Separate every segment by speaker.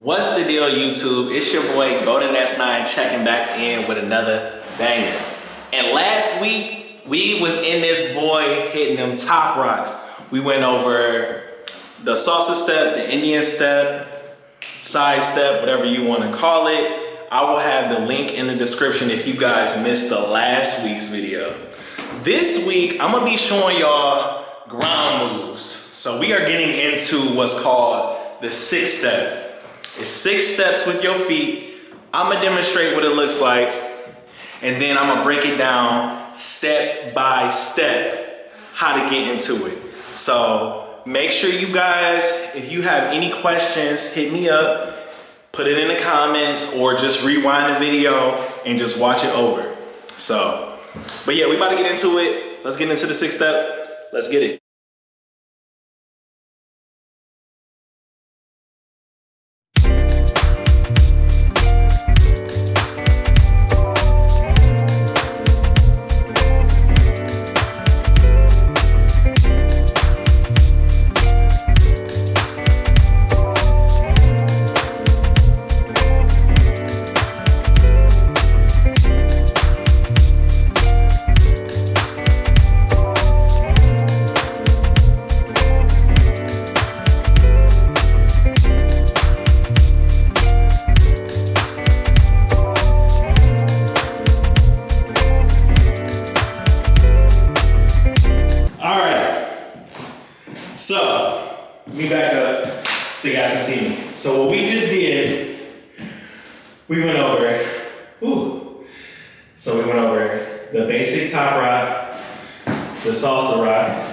Speaker 1: What's the deal, YouTube? It's your boy Golden S9 checking back in with another banger. And last week, we was in this boy hitting them top rocks. We went over the salsa step, the Indian step, side step, whatever you want to call it. I will have the link in the description if you guys missed the last week's video. This week, I'm gonna be showing y'all ground moves. So we are getting into what's called the six step. It's 6 steps with your feet. I'm gonna demonstrate what it looks like, and then I'm gonna break it down step by step how to get into it. So make sure you guys, if you have any questions, hit me up, put it in the comments, or just rewind the video and just watch it over. So, but yeah, we about to get into it. Let's get into the 6 step. Let's get it. So, let me back up so you guys can see me. So what we just did, we went over, So we went over the basic top rock, the salsa rock.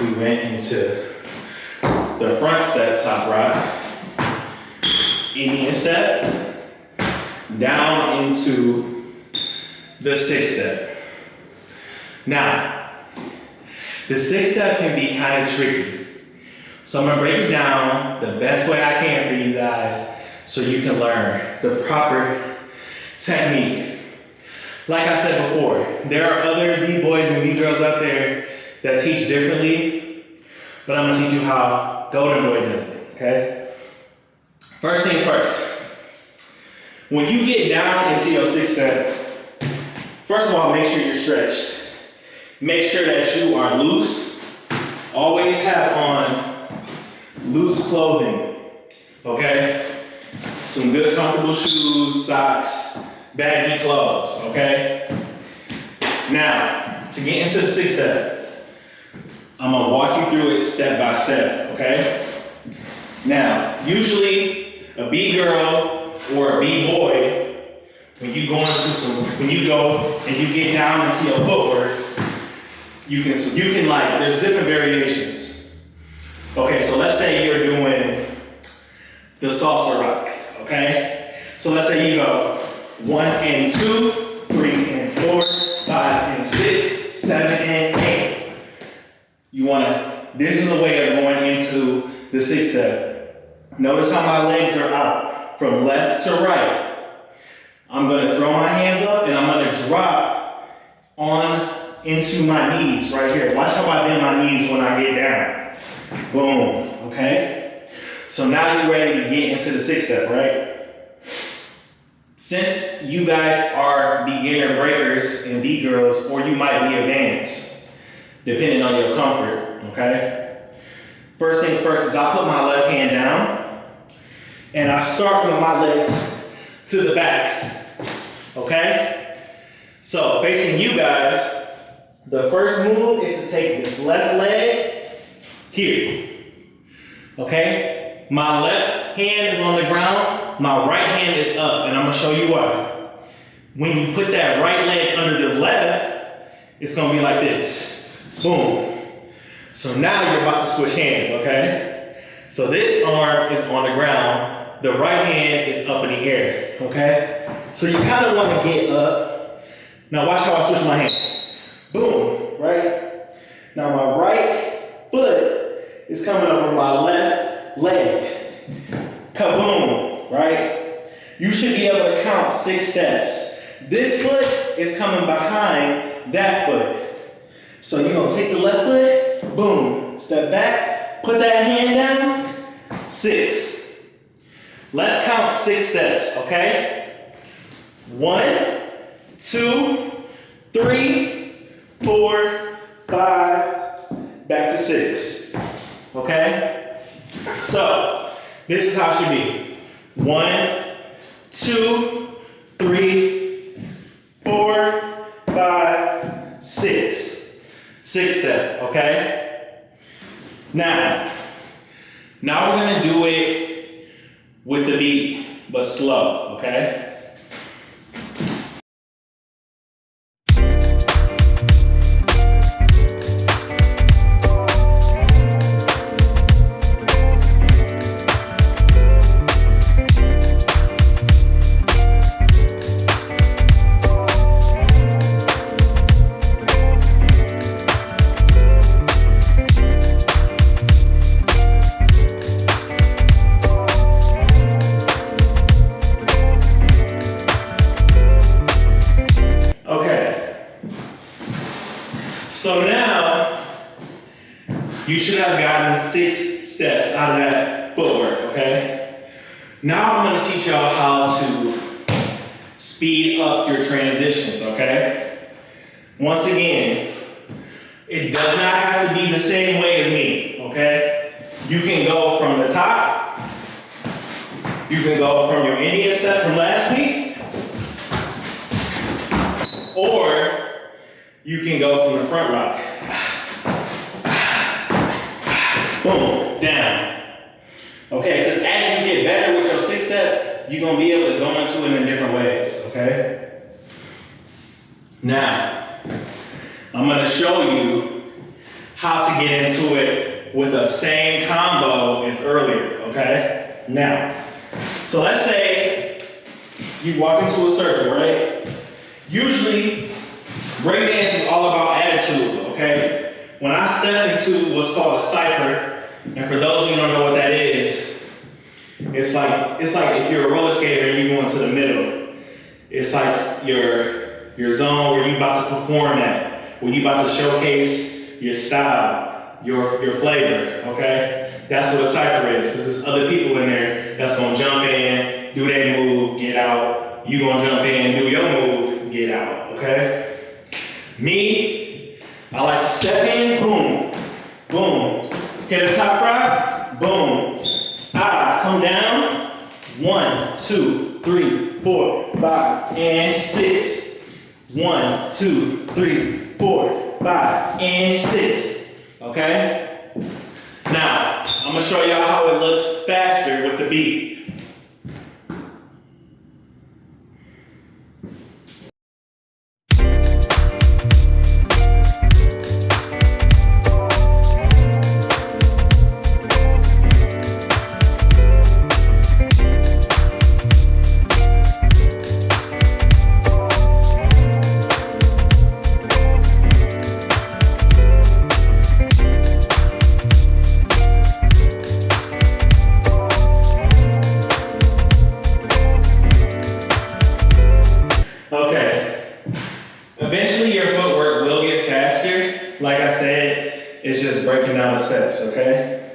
Speaker 1: We went into the front step top rock, Indian step, down into the 6 step. Now, the 6 step can be kind of tricky. So I'm gonna break it down the best way I can for you guys so you can learn the proper technique. Like I said before, there are other B-boys and B-girls out there that teach differently, but I'm gonna teach you how Golden Boy does it, okay? First things first, when you get down into your 6 step, first of all, make sure you're stretched. Make sure that you are loose. Always have on loose clothing, okay? Some good comfortable shoes, socks, baggy clothes, okay? Now, to get into the 6 step, I'm gonna walk you through it step by step, okay? Now, usually a B-girl or a B-boy, when you go and you get down into your footwork, you can like, there's different variations. Okay, so let's say you're doing the salsa rock, okay? So let's say you go 1 and 2, 3 and 4, 5 and 6, 7 and 8. This is the way of going into the 6 step. Notice how my legs are out from left to right. I'm gonna throw my hands up and I'm gonna drop on into my knees right here. Watch how I bend my knees when I get down. Boom, okay? So now you're ready to get into the 6 step, right? Since you guys are beginner breakers and B-girls, or you might be advanced, depending on your comfort, okay? First things first is I put my left hand down and I start with my legs to the back, okay? So facing you guys, the first move is to take this left leg here, okay? My left hand is on the ground, my right hand is up, and I'm gonna show you why. When you put that right leg under the left, it's gonna be like this, boom. So now you're about to switch hands, okay? So this arm is on the ground, the right hand is up in the air, okay? So you kind of wanna get up. Now watch how I switch my hand. Boom, right? Now my right foot is coming over my left leg. Kaboom, right? You should be able to count 6 steps. This foot is coming behind that foot. So you're gonna take the left foot, boom, step back, put that hand down, 6. Let's count 6 steps, okay? 1, 2, 3, 4, 5, back to 6. Okay? So, this is how it should be. 1, 2, 3, 4, 5, 6. 6 step, okay? Now we're gonna do it with the beat, but slow, okay? So now, you should have gotten 6 steps out of that footwork, okay? Now I'm gonna teach y'all how to speed up your transitions, okay? Once again, it does not have to be the same way as me, okay? You can go from the top, you can go from your Indian step from last week, or you can go from the front rock. Boom, down. Okay, because as you get better with your 6 step, you're gonna be able to go into it in different ways, okay? Now, I'm gonna show you how to get into it with the same combo as earlier, okay? Now, so let's say you walk into a circle, right? Usually, breakdance is all about attitude, okay? When I step into what's called a cipher, and for those of you who don't know what that is, it's like if you're a roller skater and you go into the middle, it's like your zone where you about to perform at, where you about to showcase your style, your flavor, okay? That's what a cipher is, because there's other people in there that's gonna jump in, do their move, get out. You gonna jump in, do your move, get out, okay? Me, I like to step in, boom, boom. Hit a top rock, boom. Come down, 1, 2, 3, 4, 5, and 6. 1, 2, 3, 4, 5, and 6. Okay? Now, I'm gonna show y'all how it looks faster with the beat. Eventually your footwork will get faster. Like I said, it's just breaking down the steps, okay?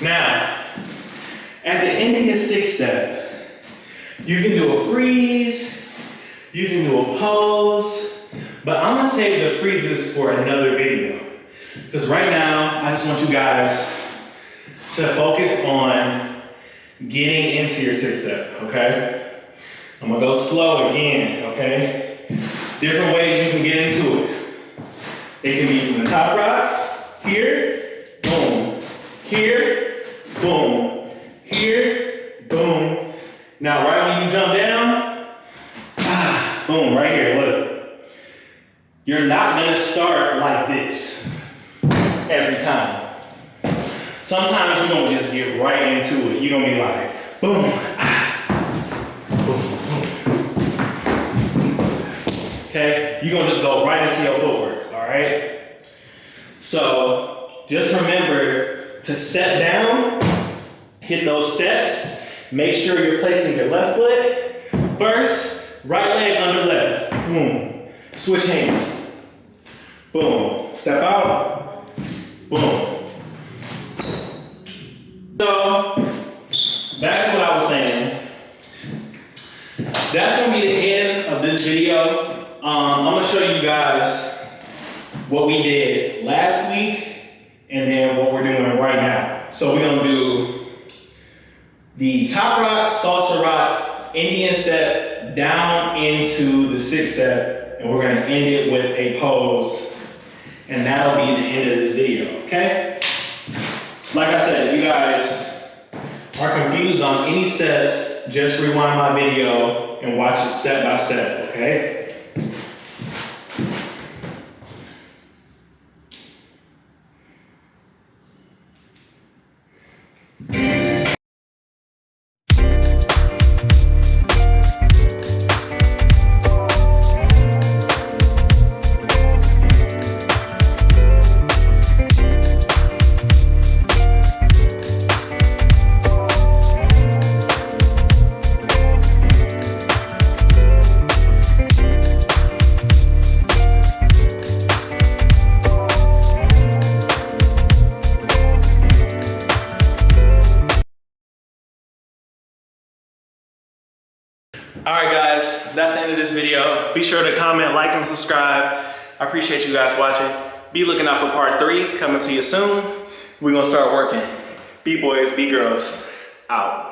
Speaker 1: Now, at the end of your 6 step, you can do a freeze, you can do a pose, but I'm gonna save the freezes for another video. Because right now, I just want you guys to focus on getting into your 6 step, okay? I'm gonna go slow again, okay? Different ways you can get into it. It can be from the top rock, here, boom, here, boom, here, boom. Now, right when you jump down, boom, right here, look. You're not gonna start like this every time. Sometimes you're gonna just get right into it. You're gonna be like, boom, boom, boom. Okay, you're gonna just go right into your footwork, all right? So just remember to step down, hit those steps, make sure you're placing your left foot first, right leg under left, boom. Switch hands, boom. Step out, boom. So that's gonna be the end of this video. I'm gonna show you guys what we did last week and then what we're doing right now. So we're gonna do the top rock, salsa rock, Indian step down into the 6 step, and we're gonna end it with a pose, and that'll be the end of this video, okay? Like I said, if you guys are confused on any steps, just rewind my video and watch it step by step, okay? All right, guys, that's the end of this video. Be sure to comment, like, and subscribe. I appreciate you guys watching. Be looking out for part 3 coming to you soon. We're gonna start working. B-boys, B-girls, out.